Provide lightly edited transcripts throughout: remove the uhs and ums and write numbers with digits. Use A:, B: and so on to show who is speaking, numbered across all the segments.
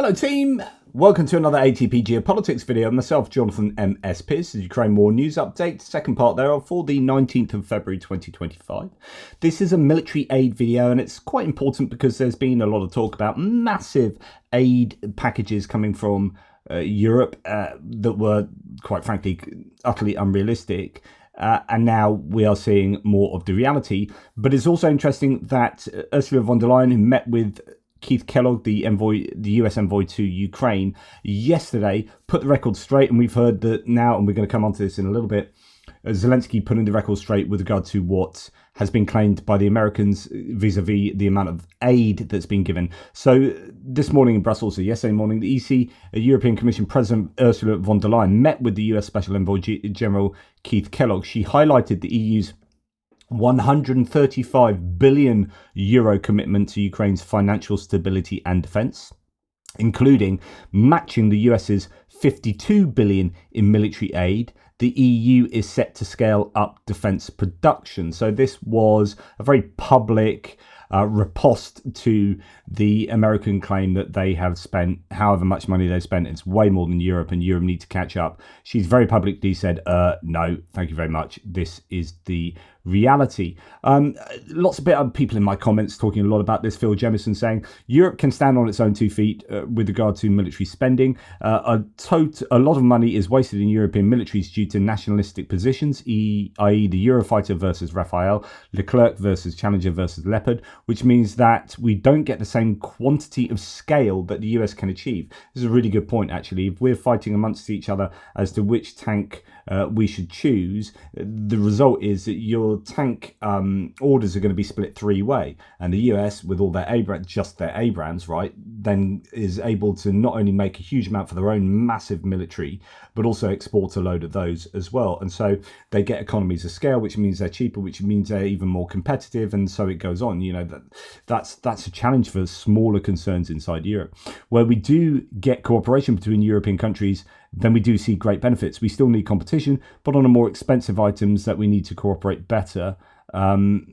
A: Hello team, welcome to another ATP Geopolitics video. Myself, Jonathan MS Pearce, Ukraine War News Update, second part thereof for the 19th of February 2025. This is a military aid video and it's quite important because there's been a lot of talk about massive aid packages coming from Europe that were, quite frankly, utterly unrealistic. And now we are seeing more of the reality. But it's also interesting that Ursula von der Leyen, who met with Keith Kellogg, the US envoy to Ukraine, yesterday, put the record straight. And we've heard that now, and we're going to come on to this in a little bit, Zelenskyy putting the record straight with regard to what has been claimed by the Americans vis-a-vis the amount of aid that's been given. So this morning in Brussels, or yesterday morning, the EC, European Commission President Ursula von der Leyen, met with the US Special Envoy General Keith Kellogg. She highlighted the EU's 135 billion euro commitment to Ukraine's financial stability and defence, including matching the US's 52 billion in military aid. The EU is set to scale up defence production. So this was a very public riposte to the American claim that they have spent however much money they've spent. It's way more than Europe, and Europe need to catch up. She's very publicly said, no, thank you very much. This is the reality. Lots of people in my comments talking a lot about this. Phil Jemison saying Europe can stand on its own 2 feet with regard to military spending. A lot of money is wasted in European militaries due to nationalistic positions, i.e. the Eurofighter versus Rafale, Leclerc versus Challenger versus Leopard, which means that we don't get the same quantity of scale that the US can achieve. This is a really good point, actually. If we're fighting amongst each other as to which tank we should choose, the result is that your tank orders are going to be split three-way, and the US, with all their Abrams, right, then is able to not only make a huge amount for their own massive military, but also export a load of those as well. And so they get economies of scale, which means they're cheaper, which means they're even more competitive, and so it goes on. You know, that's a challenge for smaller concerns inside Europe. Where we do get cooperation between European countries, then we do see great benefits. We still need competition, but on a more expensive items that we need to cooperate better. Airbus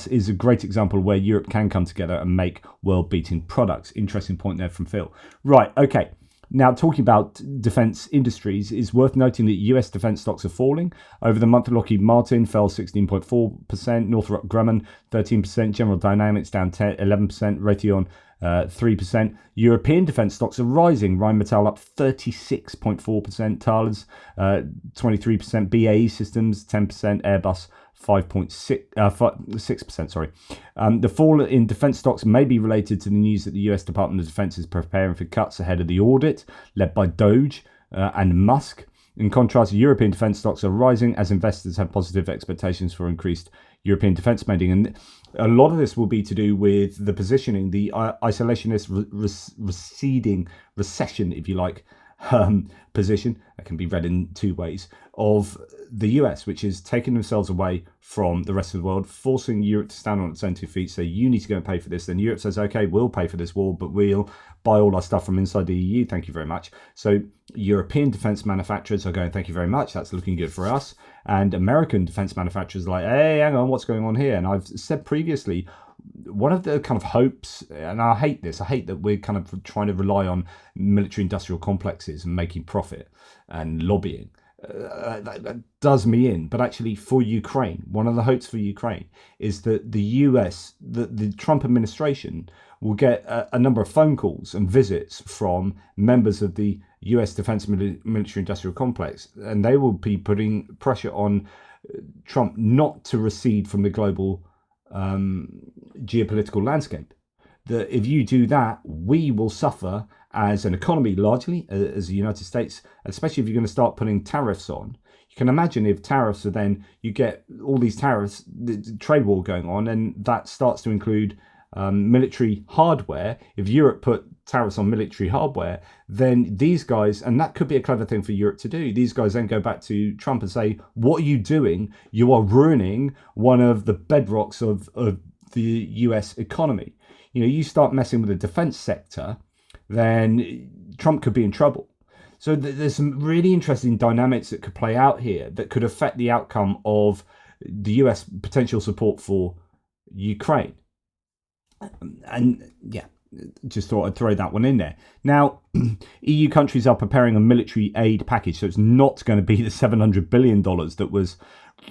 A: is a great example where Europe can come together and make world-beating products. Interesting point there from Phil. Right, okay. Now, talking about defence industries, it's worth noting that US defence stocks are falling. Over the month, Lockheed Martin fell 16.4%, Northrop Grumman 13%, General Dynamics down 11%, Raytheon 3%. European defence stocks are rising. Rheinmetall up 36.4%, Thales 23%, BAE Systems 10%, Airbus 6%. Sorry. The fall in defence stocks may be related to the news that the US Department of Defence is preparing for cuts ahead of the audit led by Doge and Musk. In contrast, European defence stocks are rising as investors have positive expectations for increased European defence spending. And a lot of this will be to do with the positioning, the isolationist receding recession, if you like, position that can be read in two ways of the US, which is taking themselves away from the rest of the world, forcing Europe to stand on its own 2 feet, say you need to go and pay for this. Then Europe says, okay, we'll pay for this war, but we'll buy all our stuff from inside the EU, thank you very much. So European defense manufacturers are going, thank you very much, that's looking good for us. And American defense manufacturers are like, hey, hang on, what's going on here? And I've said previously, one of the kind of hopes, and I hate that we're kind of trying to rely on military industrial complexes and making profit and lobbying. That does me in. But actually for Ukraine, one of the hopes for Ukraine is that the US, the Trump administration will get a number of phone calls and visits from members of the US defense military industrial complex, and they will be putting pressure on Trump not to recede from the global geopolitical landscape. That if you do that, we will suffer as an economy, largely as the United States, especially if you're going to start putting tariffs on. You can imagine if tariffs are then, you get all these tariffs, the trade war going on, and that starts to include military hardware. If Europe put tariffs on military hardware, then these guys, and that could be a clever thing for Europe to do, these guys then go back to Trump and say, what are you doing? You are ruining one of the bedrocks of the US economy. You know, you start messing with the defense sector, then Trump could be in trouble. So there's some really interesting dynamics that could play out here that could affect the outcome of the US potential support for Ukraine. And yeah, just thought I'd throw that one in there. Now, EU countries are preparing a military aid package, so it's not going to be the $700 billion that was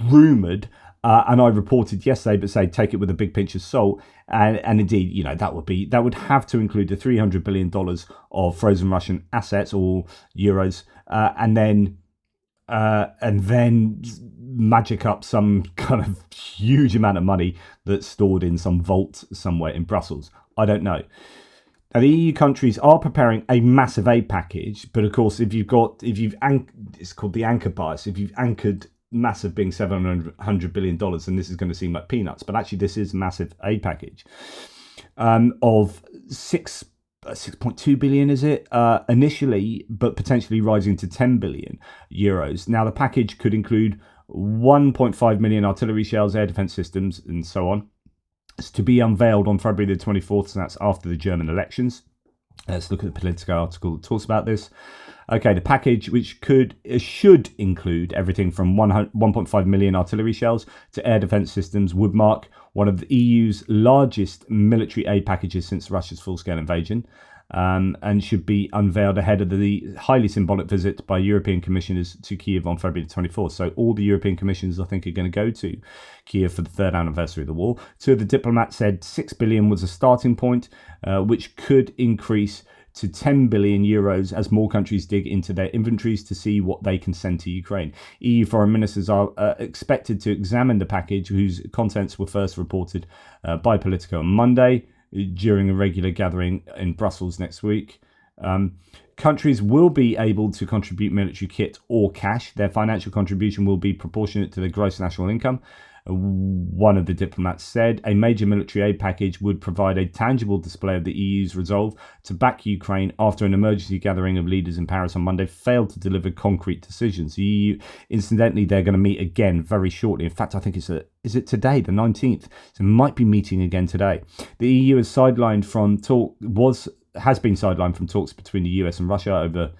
A: rumoured, and I reported yesterday, but say take it with a big pinch of salt. And indeed, that would have to include the $300 billion of frozen Russian assets or euros, and then magic up some kind of huge amount of money that's stored in some vault somewhere in Brussels. I don't know. Now, the EU countries are preparing a massive aid package, but of course, it's called the anchor bias. If you've anchored massive being $700 billion, then this is going to seem like peanuts. But actually, this is a massive aid package of 6.2 billion, is it? Initially, but potentially rising to 10 billion euros. Now, the package could include 1.5 million artillery shells, air defense systems, and so on. It's to be unveiled on February the 24th, so that's after the German elections. Let's look at the Politico article that talks about this. Okay, the package, which should include everything from 1.5 million artillery shells to air defense systems, would mark one of the EU's largest military aid packages since Russia's full-scale invasion, and should be unveiled ahead of the highly symbolic visit by European commissioners to Kiev on February the 24th. So all the European commissioners, I think, are going to go to Kiev for the third anniversary of the war. Two of the diplomats said 6 billion was a starting point, which could increase to 10 billion euros as more countries dig into their inventories to see what they can send to Ukraine. EU foreign ministers are expected to examine the package, whose contents were first reported by Politico on Monday during a regular gathering in Brussels next week. Countries will be able to contribute military kit or cash. Their financial contribution will be proportionate to their gross national income. One of the diplomats said a major military aid package would provide a tangible display of the EU's resolve to back Ukraine after an emergency gathering of leaders in Paris on Monday failed to deliver concrete decisions. The EU, incidentally, they're going to meet again very shortly. In fact, I think is it today, the 19th? So it might be meeting again today. The EU has been sidelined from talks between the US and Russia over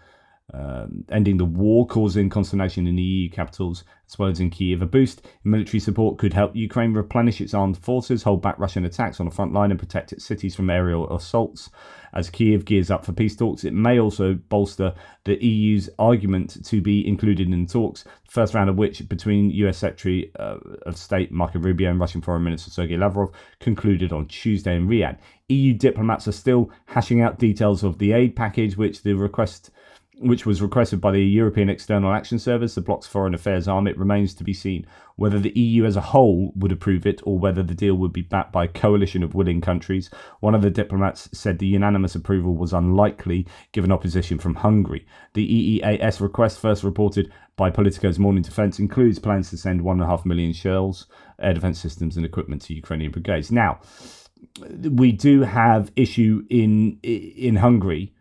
A: ending the war, causing consternation in the EU capitals as well as in Kyiv. A boost in military support could help Ukraine replenish its armed forces, hold back Russian attacks on the front line and protect its cities from aerial assaults. As Kyiv gears up for peace talks, it may also bolster the EU's argument to be included in talks, the first round of which between US Secretary of State Marco Rubio and Russian Foreign Minister Sergei Lavrov concluded on Tuesday in Riyadh. EU diplomats are still hashing out details of the aid package, which was requested by the European External Action Service, the bloc's foreign affairs arm. It remains to be seen whether the EU as a whole would approve it or whether the deal would be backed by a coalition of willing countries. One of the diplomats said the unanimous approval was unlikely given opposition from Hungary. The EEAS request, first reported by Politico's Morning Defence, includes plans to send 1.5 million shells, air defence systems and equipment to Ukrainian brigades. Now, we do have issue in Hungary.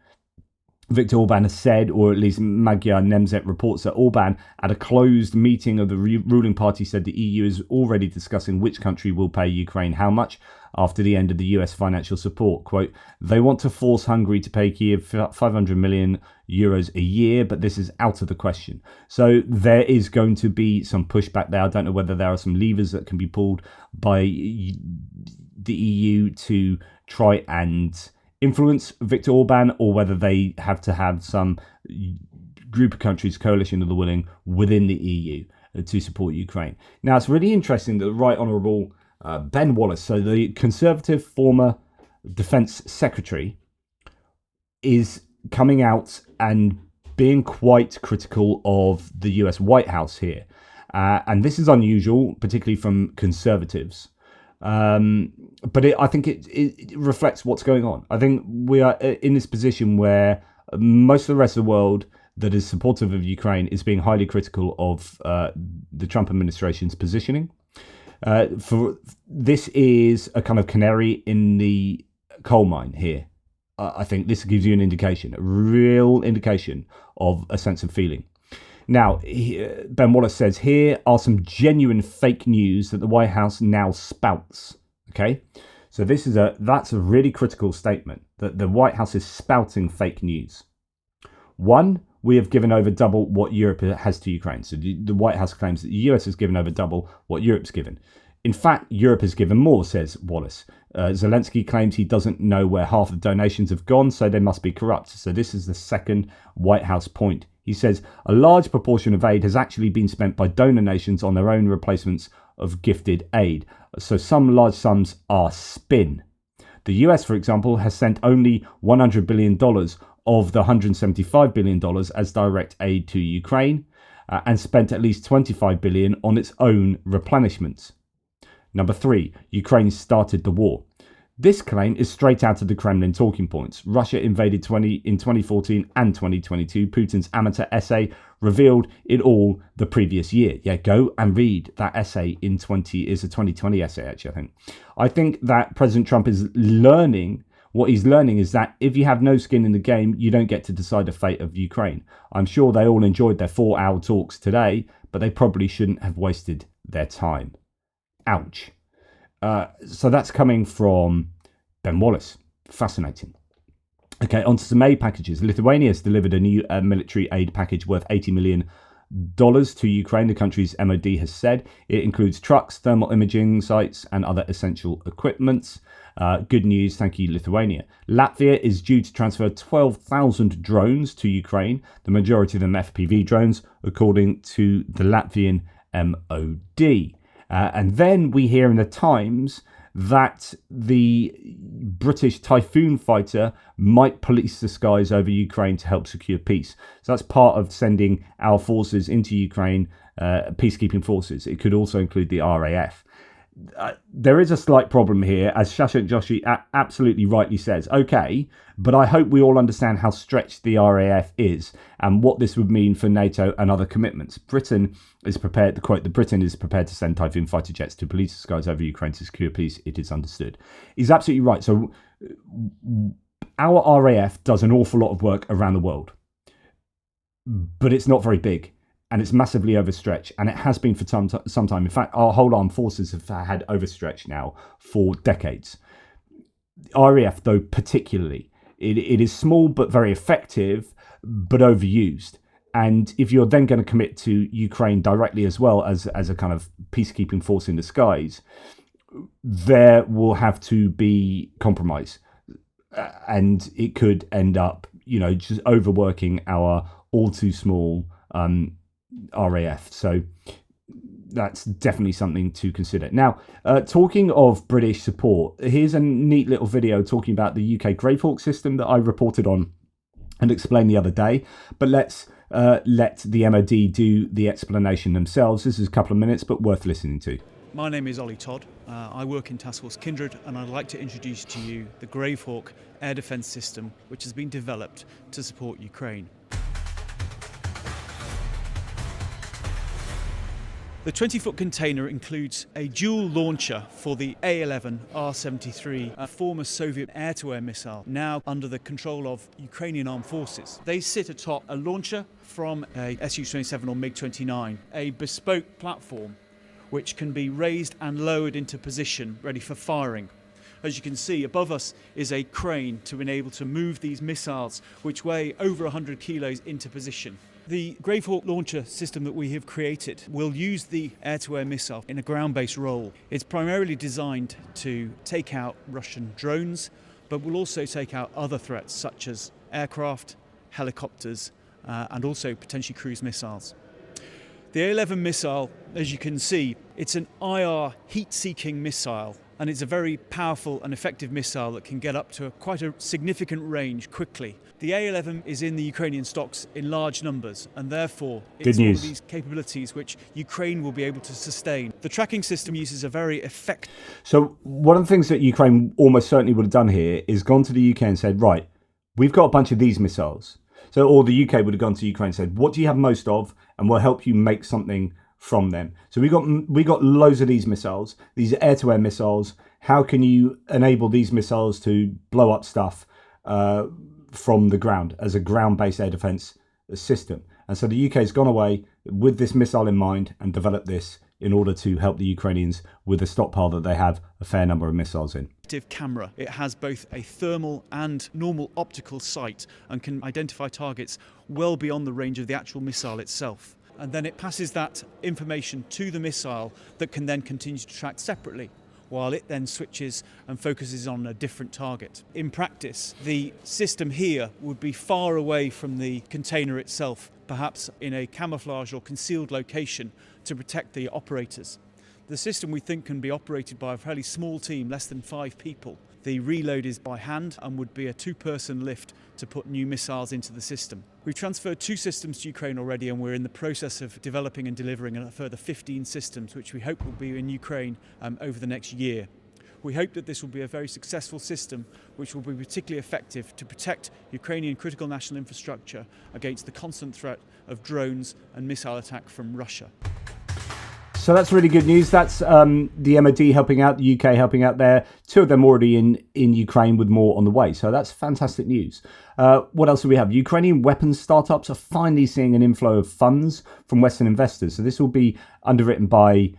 A: Viktor Orban has said, or at least Magyar Nemzet reports that Orban, at a closed meeting of the ruling party, said the EU is already discussing which country will pay Ukraine how much after the end of the US financial support. Quote, they want to force Hungary to pay Kiev 500 million euros a year, but this is out of the question. So there is going to be some pushback there. I don't know whether there are some levers that can be pulled by the EU to try and influence Viktor Orban, or whether they have to have some group of countries, coalition of the willing within the EU to support Ukraine. Now, it's really interesting that the Right Honourable Ben Wallace, so the Conservative former Defence Secretary, is coming out and being quite critical of the US White House here. And this is unusual, particularly from Conservatives. But I think it reflects what's going on. I think we are in this position where most of the rest of the world that is supportive of Ukraine is being highly critical of the Trump administration's positioning. This is a kind of canary in the coal mine here. I think this gives you an indication, a real indication of a sense of feeling. Now, Ben Wallace says, here are some genuine fake news that the White House now spouts. Okay, so that's a really critical statement, that the White House is spouting fake news. One, we have given over double what Europe has to Ukraine. So the White House claims that the US has given over double what Europe's given. In fact, Europe has given more, says Wallace. Zelenskyy claims he doesn't know where half the donations have gone, so they must be corrupt. So this is the second White House point. He says a large proportion of aid has actually been spent by donor nations on their own replacements of gifted aid. So some large sums are spin. The US, for example, has sent only $100 billion of the $175 billion as direct aid to Ukraine and spent at least $25 billion on its own replenishments. Number 3, Ukraine started the war. This claim is straight out of the Kremlin talking points. Russia invaded in 2014 and 2022. Putin's amateur essay revealed it all the previous year. Yeah, go and read that essay in 2020 essay, actually, I think that President Trump is learning. What he's learning is that if you have no skin in the game, you don't get to decide the fate of Ukraine. I'm sure they all enjoyed their 4-hour talks today, but they probably shouldn't have wasted their time. Ouch. So that's coming from Ben Wallace. Fascinating. Okay, on to some aid packages. Lithuania has delivered a new military aid package worth $80 million to Ukraine, the country's MOD has said. It includes trucks, thermal imaging sites, and other essential equipment. Good news, thank you, Lithuania. Latvia is due to transfer 12,000 drones to Ukraine, the majority of them FPV drones, according to the Latvian MOD. And then we hear in the Times that the British Typhoon fighter might police the skies over Ukraine to help secure peace. So that's part of sending our forces into Ukraine, peacekeeping forces. It could also include the RAF. There is a slight problem here, as Shashak Joshi absolutely rightly says. Okay, but I hope we all understand how stretched the RAF is and what this would mean for NATO and other commitments. Britain is prepared, to quote, Britain is prepared to send Typhoon fighter jets to police the skies over Ukraine to secure peace. It is understood. He's absolutely right. So our RAF does an awful lot of work around the world, but it's not very big. And it's massively overstretched, and it has been for some time. In fact, our whole armed forces have had overstretch now for decades. RAF, though, particularly, it is small but very effective, but overused. And if you're then going to commit to Ukraine directly as well as a kind of peacekeeping force in the skies, there will have to be compromise. And it could end up, just overworking our all too small RAF. So that's definitely something to consider. Now, talking of British support, here's a neat little video talking about the UK Greyhawk system that I reported on and explained the other day. But let's let the MOD do the explanation themselves. This is a couple of minutes, but worth listening to.
B: My name is Ollie Todd. I work in Task Force Kindred, and I'd like to introduce to you the Greyhawk air defence system, which has been developed to support Ukraine. The 20-foot container includes a dual launcher for the A-11 R-73, a former Soviet air-to-air missile, now under the control of Ukrainian armed forces. They sit atop a launcher from a Su-27 or MiG-29, a bespoke platform which can be raised and lowered into position, ready for firing. As you can see, above us is a crane to enable to move these missiles, which weigh over 100 kilos, into position. The Greyhawk launcher system that we have created will use the air-to-air missile in a ground-based role. It's primarily designed to take out Russian drones, but will also take out other threats such as aircraft, helicopters, and also potentially cruise missiles. The A-11 missile, as you can see, it's an IR heat-seeking missile, and it's a very powerful and effective missile that can get up to quite a significant range quickly. The A-11 is in the Ukrainian stocks in large numbers, and therefore it's one of these capabilities which Ukraine will be able to sustain. The tracking system uses a very effective...
A: So one of the things that Ukraine almost certainly would have done here is gone to the UK and said, right, we've got a bunch of these missiles. So, or the UK would have gone to Ukraine and said, what do you have most of? And we'll help you make something from them. So we got loads of these missiles, these air-to-air missiles. How can you enable these missiles to blow up stuff from the ground as a ground-based air defence system? And so the UK has gone away with this missile in mind and developed this in order to help the Ukrainians with a stockpile that they have a fair number of missiles in.
B: Camera. It has both a thermal and normal optical sight and can identify targets well beyond the range of the actual missile itself. And then it passes that information to the missile that can then continue to track separately. while it then switches and focuses on a different target. In practice, the system here would be far away from the container itself, perhaps in a camouflage or concealed location to protect the operators. The system, we think, can be operated by a fairly small team, less than 5 people. The reload is by hand and would be a 2-person lift to put new missiles into the system. We've transferred 2 systems to Ukraine already, and we're in the process of developing and delivering a further 15 systems, which we hope will be in Ukraine over the next year. We hope that this will be a very successful system, which will be particularly effective to protect Ukrainian critical national infrastructure against the constant threat of drones and missile attack from Russia.
A: So that's really good news. That's the MOD helping out, the UK helping out there. 2 of them already in Ukraine with more on the way. So that's fantastic news. What else do we have? Ukrainian weapons startups are finally seeing an inflow of funds from Western investors. So this will be underwritten by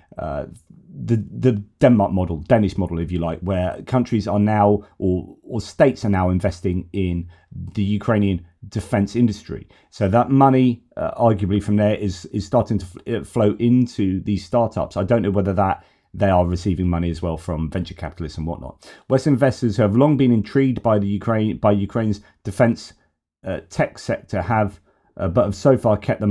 A: the Danish model, if you like, where countries are now, or states are now investing in the Ukrainian defense industry. So that money, arguably from there, is starting to flow into these startups. I don't know whether they are receiving money as well from venture capitalists and whatnot. Western investors who have long been intrigued by Ukraine's defense tech sector but have so far kept their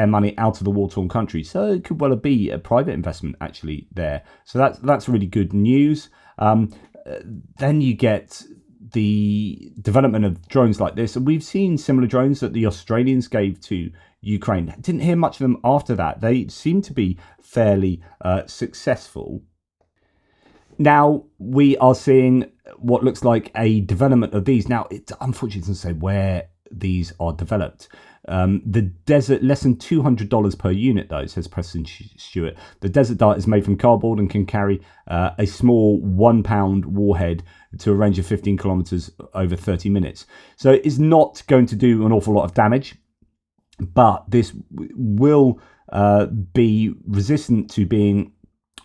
A: money out of the war-torn country. So it could well be a private investment actually there. So that's really good news. Then you get the development of drones like this, and we've seen similar drones that the Australians gave to Ukraine. Didn't hear much of them after that. They seem to be fairly successful. Now we are seeing what looks like a development of these. Now it unfortunately doesn't say where these are developed. The Desert, less than $200 per unit though, says Preston Stewart. The Desert Dart is made from cardboard and can carry a small 1-pound warhead to a range of 15 kilometers over 30 minutes. So it's not going to do an awful lot of damage, but this will be resistant to being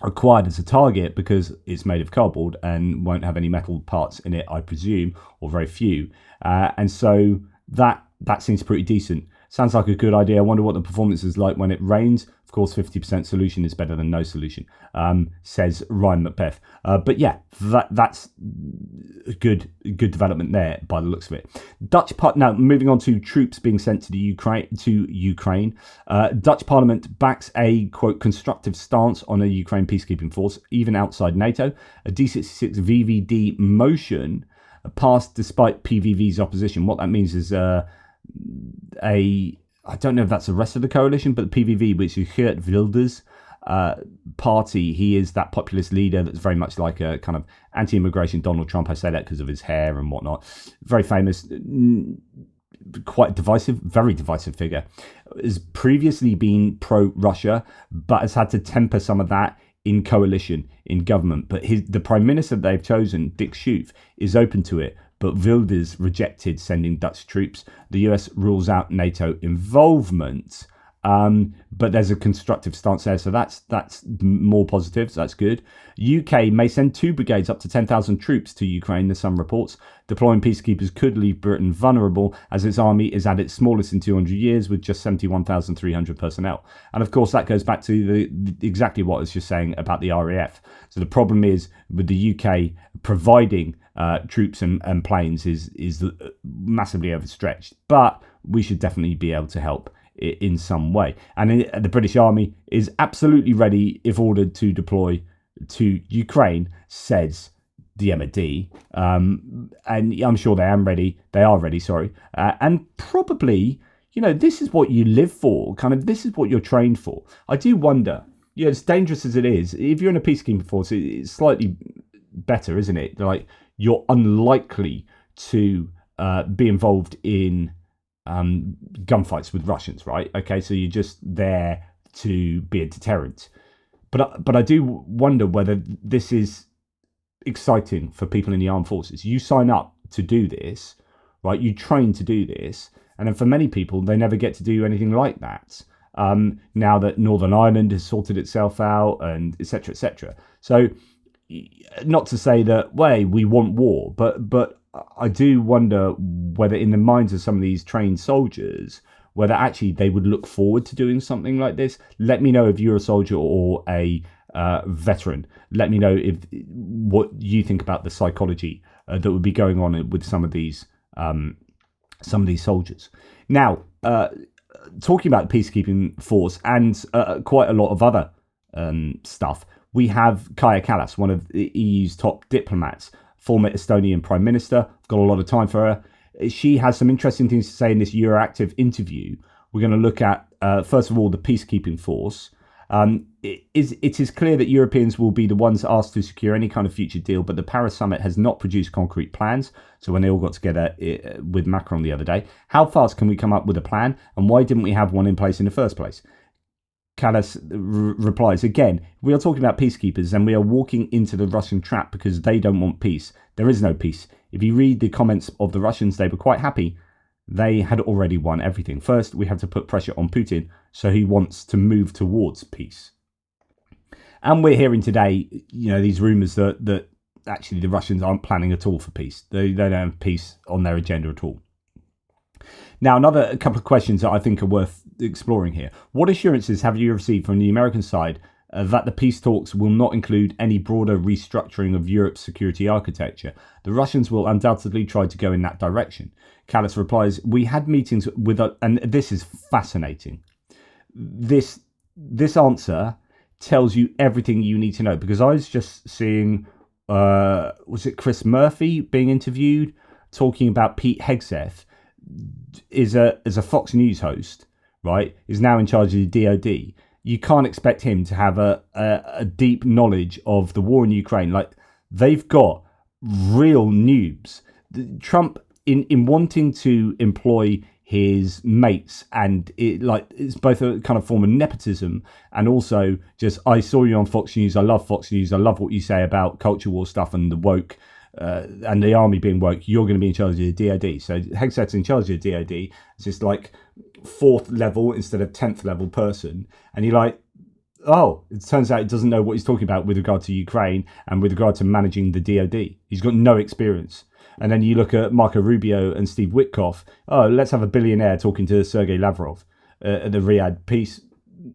A: acquired as a target because it's made of cardboard and won't have any metal parts in it, I presume, or very few. And so that seems pretty decent. Sounds like a good idea. I wonder what the performance is like when it rains. Of course, 50% solution is better than no solution, says Ryan Macbeth. But yeah, that's a good development there by the looks of it. Now, moving on to troops being sent to Ukraine. Dutch Parliament backs a, quote, constructive stance on a Ukraine peacekeeping force, even outside NATO. A D66 VVD motion passed despite PVV's opposition. What that means is I don't know if that's the rest of the coalition, but the PVV, which is Geert Wilders' party, he is that populist leader that's very much like a kind of anti-immigration Donald Trump. I say that because of his hair and whatnot. Very famous, quite divisive, very divisive figure. Has previously been pro-Russia, but has had to temper some of that in coalition, in government. But the prime minister they've chosen, Dick Schoof, is open to it. But Wilders rejected sending Dutch troops. The US rules out NATO involvement, but there's a constructive stance there, so that's more positive. So that's good. UK may send 2 brigades up to 10,000 troops to Ukraine. There's some reports. Deploying peacekeepers could leave Britain vulnerable, as its army is at its smallest in 200 years, with just 71,300 personnel. And of course, that goes back to exactly what I was just saying about the RAF. So the problem is with the UK providing troops and planes is massively overstretched, but we should definitely be able to help in some way. And the British Army is absolutely ready if ordered to deploy to Ukraine, says the MOD. And I'm sure they are ready, and probably, this is what you live for, kind of, this is what you're trained for. I do wonder, as dangerous as it is, if you're in a peacekeeping force, it's slightly better, isn't it? Like, you're unlikely to be involved in gunfights with Russians, right? Okay, so you're just there to be a deterrent. But I do wonder whether this is exciting for people in the armed forces. You sign up to do this, right? You train to do this, and then for many people, they never get to do anything like that. Now that Northern Ireland has sorted itself out, and etc., etc. So, not to say that we want war, but I do wonder whether in the minds of some of these trained soldiers, whether actually they would look forward to doing something like this. Let me know if you're a soldier or a veteran. Let me know what you think about the psychology that would be going on with some of these soldiers. Now, talking about the peacekeeping force and quite a lot of other stuff, we have Kaja Kallas, one of the EU's top diplomats, former Estonian Prime Minister. I've got a lot of time for her. She has some interesting things to say in this Euroactive interview. We're going to look at, first of all, the peacekeeping force. It is clear that Europeans will be the ones asked to secure any kind of future deal, but the Paris summit has not produced concrete plans. So when they all got together with Macron the other day, how fast can we come up with a plan, and why didn't we have one in place in the first place? Kallas replies, again, we are talking about peacekeepers and we are walking into the Russian trap because they don't want peace. There is no peace. If you read the comments of the Russians, they were quite happy. They had already won everything. First, we have to put pressure on Putin, so he wants to move towards peace. And we're hearing today, these rumours that actually the Russians aren't planning at all for peace. They don't have peace on their agenda at all. Now, a couple of questions that I think are worth exploring here. What assurances have you received from the American side that the peace talks will not include any broader restructuring of Europe's security architecture? The Russians will undoubtedly try to go in that direction. Kallas replies, we had meetings with, and this is fascinating. This answer tells you everything you need to know, because I was just seeing, was it Chris Murphy being interviewed talking about Pete Hegseth is a Fox News host, right? Is now in charge of the DOD. You can't expect him to have a deep knowledge of the war in Ukraine. Like, they've got real noobs. Trump, in wanting to employ his mates, and it's both a kind of form of nepotism and also just, I saw you on Fox News, I love Fox News, I love what you say about culture war stuff and the woke and the army being woke, you're going to be in charge of the DOD. So Hegseth's in charge of the DOD. It's just like 4th level instead of 10th level person, and you're like, oh, it turns out he doesn't know what he's talking about with regard to Ukraine and with regard to managing the DOD. He's got no experience. And then you look at Marco Rubio and Steve Witkoff. Oh, let's have a billionaire talking to Sergei Lavrov at the Riyadh peace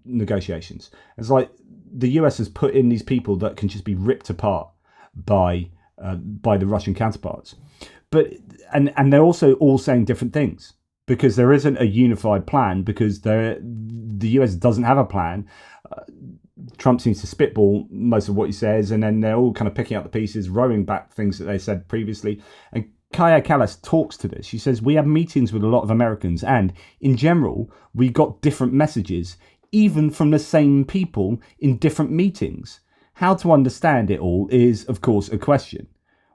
A: negotiations. It's like the US has put in these people that can just be ripped apart by the Russian counterparts. But and they're also all saying different things, because there isn't a unified plan, because the US doesn't have a plan. Trump seems to spitball most of what he says, and then they're all kind of picking up the pieces, rowing back things that they said previously. And Kaja Kallas talks to this. She says, we have meetings with a lot of Americans, and in general, we got different messages, even from the same people in different meetings. How to understand it all is, of course, a question.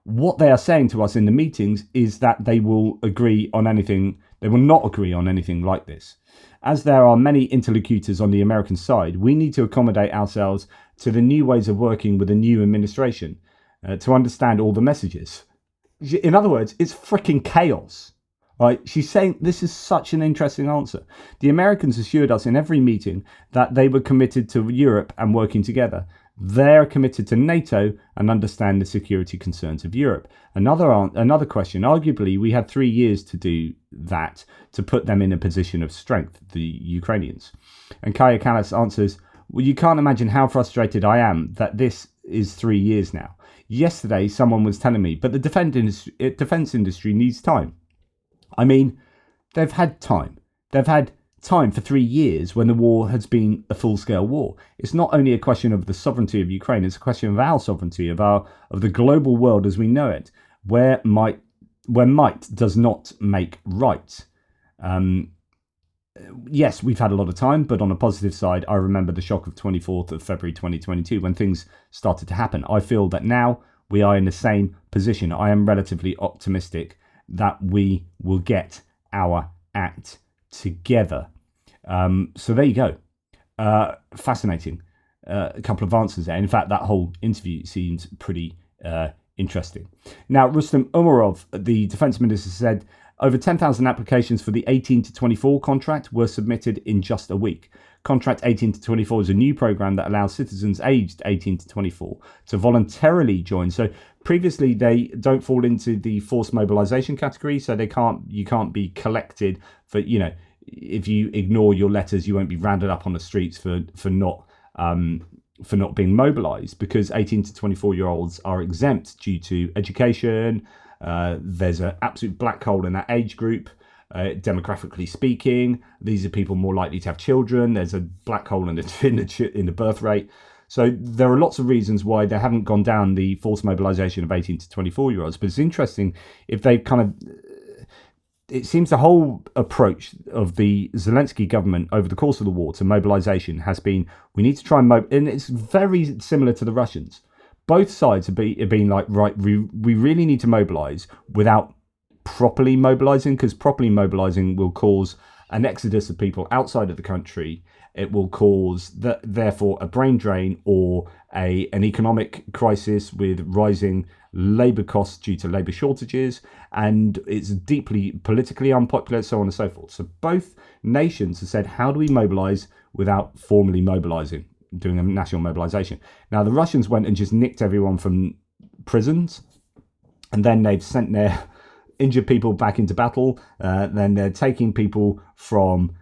A: What they are saying to us in the meetings is that they will agree on anything. They will not agree on anything like this. As there are many interlocutors on the American side, we need to accommodate ourselves to the new ways of working with the new administration to understand all the messages. In other words, it's freaking chaos. Right? She's saying this is such an interesting answer. The Americans assured us in every meeting that they were committed to Europe and working together. They're committed to NATO and understand the security concerns of Europe. Another question, arguably, we had 3 years to do that, to put them in a position of strength, the Ukrainians. And Kaja Kallas answers, well, you can't imagine how frustrated I am that this is 3 years now. Yesterday, someone was telling me, but the defense industry needs time. I mean, they've had time. They've had time for 3 years when the war has been a full-scale war. It's not only a question of the sovereignty of Ukraine, it's a question of our sovereignty, of the global world as we know it, where might does not make right. Yes, we've had a lot of time, but on a positive side, I remember the shock of 24th of February 2022 when things started to happen. I feel that now we are in the same position. I am relatively optimistic that we will get our act together. So there you go. Fascinating. A couple of answers there. In fact, that whole interview seems pretty interesting. Now, Rustem Umarov, the defense minister, said over 10,000 applications for the 18 to 24 contract were submitted in just a week. Contract 18 to 24 is a new program that allows citizens aged 18 to 24 to voluntarily join. So previously, they don't fall into the forced mobilization category, so you can't be collected for, if you ignore your letters, you won't be rounded up on the streets for not for not being mobilized, because 18 to 24-year-olds are exempt due to education. There's an absolute black hole in that age group. Demographically speaking, these are people more likely to have children. There's a black hole in the birth rate. So there are lots of reasons why they haven't gone down the forced mobilization of 18 to 24-year-olds. But it's interesting if they've it seems the whole approach of the Zelenskyy government over the course of the war to mobilization has been, we need to try and and it's very similar to the Russians. Both sides have been like, right, we really need to mobilize without properly mobilizing, because properly mobilizing will cause an exodus of people outside of the country. It will cause therefore a brain drain or an economic crisis with rising labour costs due to labour shortages, and it's deeply politically unpopular, so on and so forth. So both nations have said, how do we mobilise without formally mobilising, doing a national mobilisation? Now the Russians went and just nicked everyone from prisons, and then they've sent their injured people back into battle. Then they're taking people from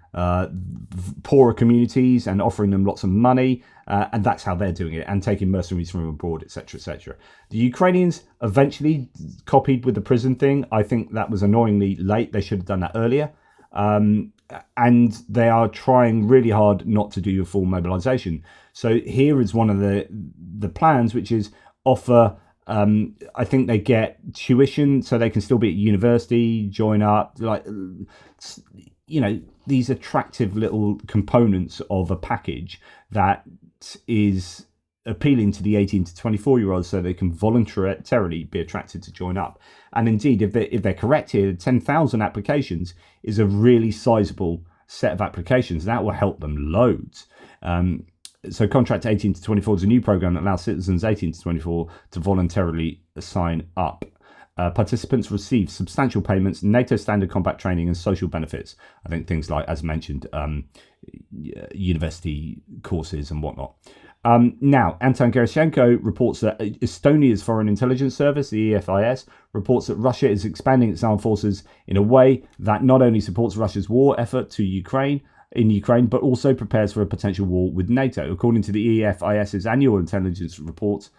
A: poorer communities and offering them lots of money, and that's how they're doing it, and taking mercenaries from abroad, etc., etc. The Ukrainians eventually copied with the prison thing. I think that was annoyingly late. They should have done that earlier. And they are trying really hard not to do a full mobilization. So here is one of the plans, which is offer, I think they get tuition so they can still be at university, join up, like, these attractive little components of a package that is appealing to the 18 to 24-year-olds so they can voluntarily be attracted to join up. And indeed, if they're correct here, 10,000 applications is a really sizable set of applications. That will help them loads. So Contract 18 to 24 is a new program that allows citizens 18 to 24 to voluntarily sign up. Participants receive substantial payments, NATO standard combat training, and social benefits. I think things like, as mentioned, university courses and whatnot. Now, Anton Gerashenko reports that Estonia's Foreign Intelligence Service, the EFIS, reports that Russia is expanding its armed forces in a way that not only supports Russia's war effort in Ukraine, but also prepares for a potential war with NATO. According to the EFIS's annual intelligence report,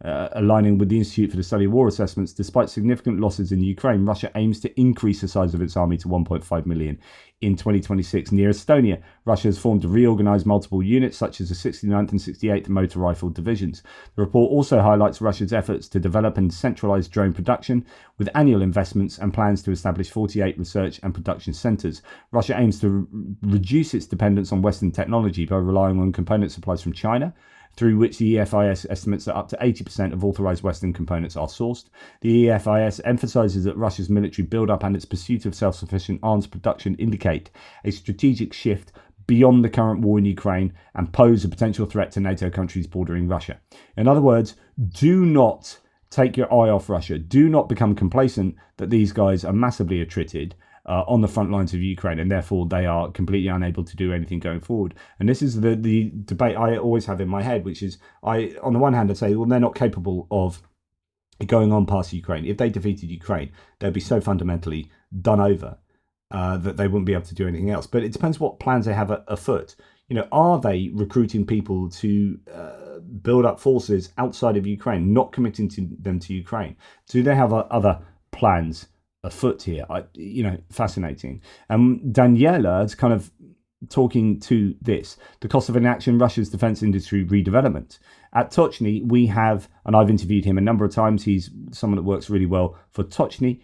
A: aligning with the Institute for the Study of War Assessments, despite significant losses in Ukraine, Russia aims to increase the size of its army to 1.5 million in 2026. Near Estonia, Russia has formed to reorganize multiple units, such as the 69th and 68th Motor Rifle Divisions. The report also highlights Russia's efforts to develop and centralize drone production, with annual investments and plans to establish 48 research and production centers. Russia aims to reduce its dependence on Western technology by relying on component supplies from China, through which the EFIS estimates that up to 80% of authorized Western components are sourced. The EFIS emphasizes that Russia's military build-up and its pursuit of self-sufficient arms production indicate a strategic shift beyond the current war in Ukraine and pose a potential threat to NATO countries bordering Russia. In other words, do not take your eye off Russia. Do not become complacent that these guys are massively attrited on the front lines of Ukraine, and therefore they are completely unable to do anything going forward. And this is the debate I always have in my head, which is, on the one hand, I say, well, they're not capable of going on past Ukraine. If they defeated Ukraine, they'd be so fundamentally done over that they wouldn't be able to do anything else. But it depends what plans they have afoot. Are they recruiting people to build up forces outside of Ukraine, not committing them to Ukraine? Do they have other plans afoot here? Fascinating. Daniela is kind of talking to this, the cost of inaction, Russia's defense industry redevelopment. At Tochny, we have, and I've interviewed him a number of times, he's someone that works really well for Tochny.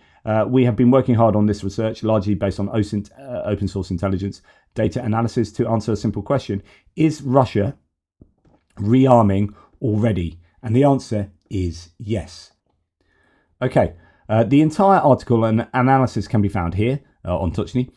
A: We have been working hard on this research, largely based on open source intelligence data analysis, to answer a simple question: is Russia rearming already? And the answer is yes. Okay. The entire article and analysis can be found here on Tochny.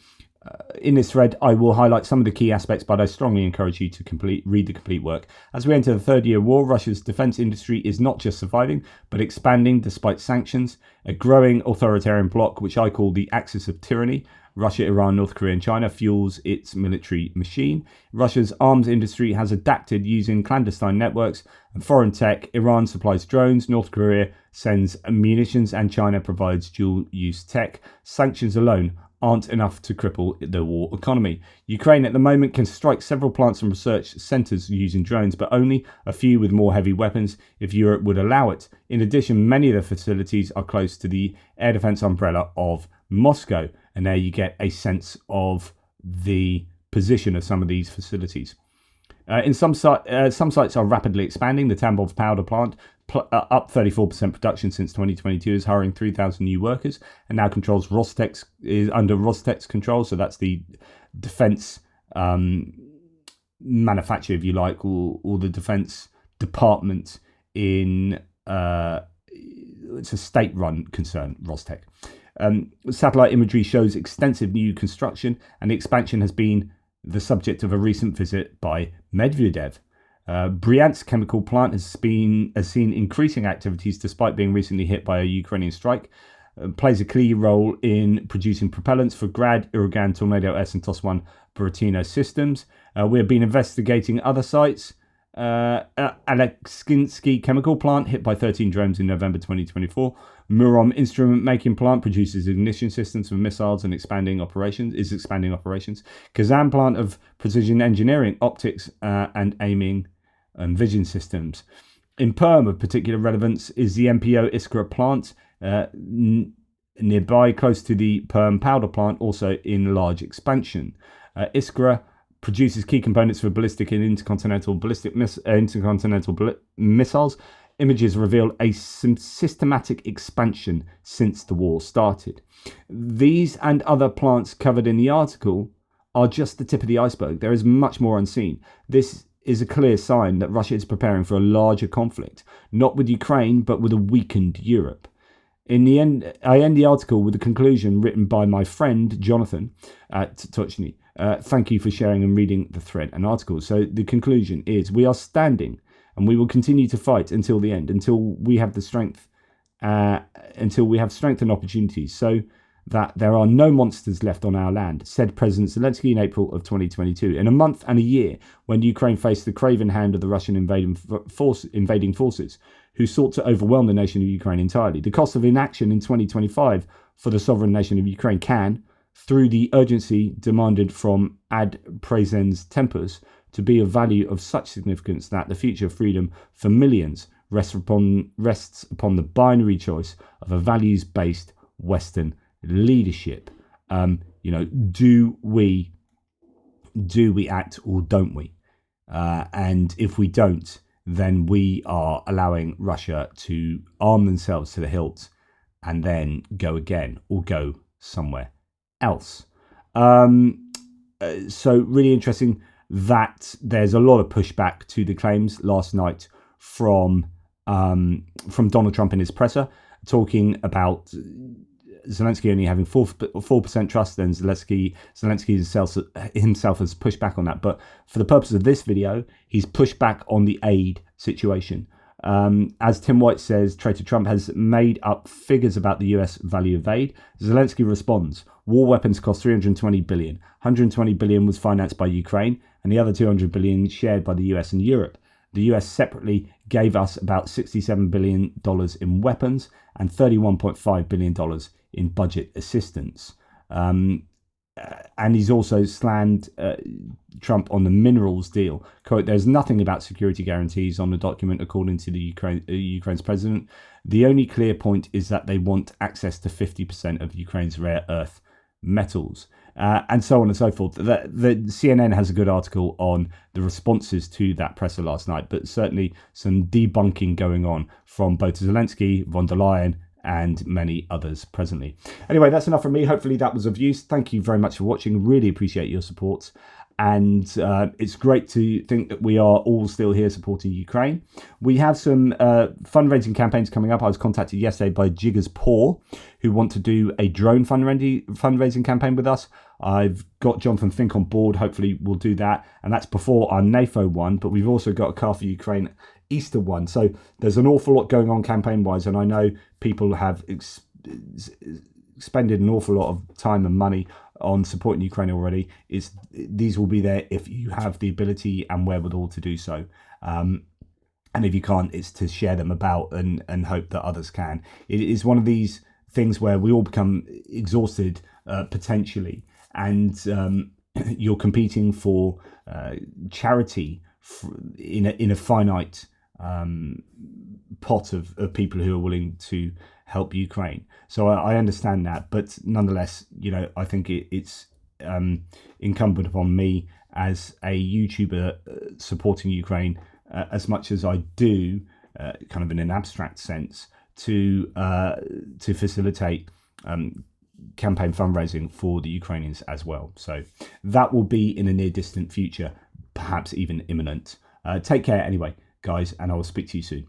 A: In this thread, I will highlight some of the key aspects, but I strongly encourage you to read the complete work. As we enter the third year war, Russia's defense industry is not just surviving, but expanding despite sanctions. A growing authoritarian bloc, which I call the axis of tyranny, Russia, Iran, North Korea and China, fuels its military machine. Russia's arms industry has adapted using clandestine networks and foreign tech. Iran supplies drones, North Korea sends munitions, and China provides dual-use tech. Sanctions alone aren't enough to cripple the war economy. Ukraine at the moment can strike several plants and research centres using drones, but only a few with more heavy weapons if Europe would allow it. In addition, many of the facilities are close to the air defence umbrella of Moscow, and there you get a sense of the position of some of these facilities. Some sites are rapidly expanding. The Tambov powder plant, up 34% production since 2022, is hiring 3,000 new workers and now controls is under Rostec's control. So that's the defense manufacturer, if you like, or the defense department in it's a state-run concern, Rostec. Satellite imagery shows extensive new construction, and the expansion has been the subject of a recent visit by Medvedev. Bryansk chemical plant has seen increasing activities despite being recently hit by a Ukrainian strike. Plays a key role in producing propellants for Grad, Uragan, Tornado S and TOS-1 Buratino systems. We have been investigating other sites. Alekshinsky chemical plant hit by 13 drones in November 2024. Murom instrument making plant produces ignition systems for missiles and expanding operations. Kazan plant of precision engineering, optics and aiming and vision systems. In Perm of particular relevance is the MPO Iskra plant nearby, close to the Perm powder plant, also in large expansion. Iskra produces key components for ballistic and intercontinental missiles. Images reveal a systematic expansion since the war started. These and other plants covered in the article are just the tip of the iceberg. There is much more unseen. This is a clear sign that Russia is preparing for a larger conflict, not with Ukraine, but with a weakened Europe. In the end, I end the article with a conclusion written by my friend Jonathan at Tochny. Thank you for sharing and reading the thread and article. So the conclusion is, we are standing and we will continue to fight until the end, until we have the strength, and opportunities, so that there are no monsters left on our land, said President Zelenskyy in April of 2022. In a month and a year, when Ukraine faced the craven hand of the Russian invading forces, who sought to overwhelm the nation of Ukraine entirely, the cost of inaction in 2025 for the sovereign nation of Ukraine can, through the urgency demanded from ad presens tempus, to be of value of such significance that the future of freedom for millions rests upon the binary choice of a values-based Western leadership. Do we act or don't we? And if we don't, then we are allowing Russia to arm themselves to the hilt and then go again or go somewhere else. So really interesting that there's a lot of pushback to the claims last night from Donald Trump in his presser, talking about Zelenskyy only having 4% trust. Then Zelenskyy himself has pushed back on that. But for the purpose of this video, he's pushed back on the aid situation. As Tim White says, Traitor Trump has made up figures about the US value of aid. Zelenskyy responds, war weapons cost $320 billion. $120 billion was financed by Ukraine, and the other $200 billion shared by the US and Europe. The US separately gave us about $67 billion in weapons and $31.5 billion in budget assistance. And he's also slammed Trump on the minerals deal. Quote, there's nothing about security guarantees on the document, according to the Ukraine's president. The only clear point is that they want access to 50% of Ukraine's rare earth metals, and so on and so forth. The CNN has a good article on the responses to that presser last night, but certainly some debunking going on from both Zelenskyy, von der Leyen, and many others presently. Anyway, that's enough from me. Hopefully that was of use. Thank you very much for watching. Really appreciate your support. And it's great to think that we are all still here supporting Ukraine. We have some fundraising campaigns coming up. I was contacted yesterday by Jiggers Paw, who want to do a drone fundraising campaign with us. I've got Jonathan Fink on board. Hopefully we'll do that. And that's before our NAFO one. But we've also got a Car for Ukraine Easter one. So there's an awful lot going on campaign-wise. And I know people have expended an awful lot of time and money on supporting Ukraine already. These will be there if you have the ability and wherewithal to do so. And if you can't, it's to share them about and hope that others can. It is one of these things where we all become exhausted potentially, and you're competing for charity in a finite pot of people who are willing to help Ukraine. So I understand that, but nonetheless, I think it's incumbent upon me as a YouTuber supporting Ukraine as much as I do, kind of in an abstract sense, to facilitate campaign fundraising for the Ukrainians as well. So that will be in a near distant future, perhaps even imminent. Take care anyway, guys, and I will speak to you soon.